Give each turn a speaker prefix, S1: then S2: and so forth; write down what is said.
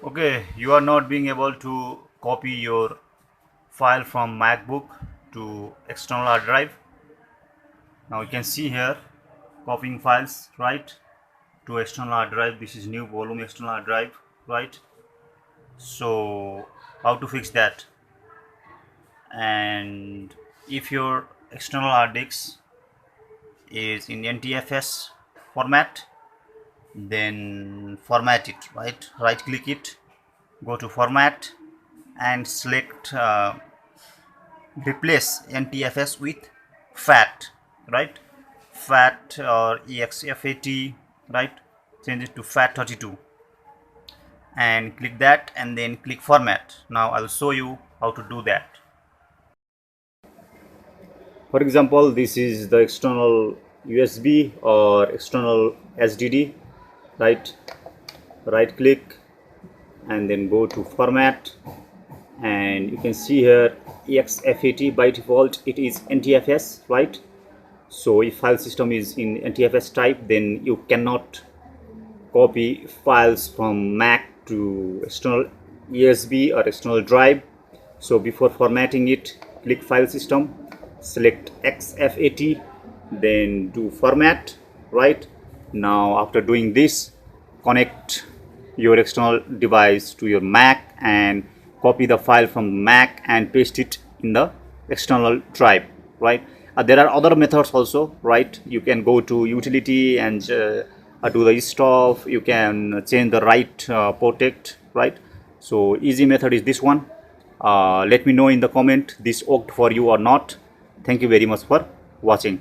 S1: Okay, you are not being able to copy your file from MacBook to external hard drive. Now you can see here copying files, right, to external hard drive. This is new volume external hard drive, right? So how to fix that? And if your external hard disk is in NTFS format, then format it, right click it, go to format and select replace NTFS with FAT, right? FAT or EXFAT, right? Change it to FAT32 and click that and then click format. Now I'll show you how to do that. For example, this is the external USB or external SSD, right? Right click and then go to format, and you can see here EXFAT. By default it is NTFS, right? So if file system is in NTFS type, then you cannot copy files from Mac to external USB or external drive. So before formatting it, click file system, select XFAT, then do format, right? Now after doing this, connect your external device to your Mac and copy the file from Mac and paste it in the external drive, right? There are other methods also, right? You can go to utility and do the stuff. You can change the right protect, right? So easy method is this one. Let me know in the comment this worked for you or not. Thank you very much for watching.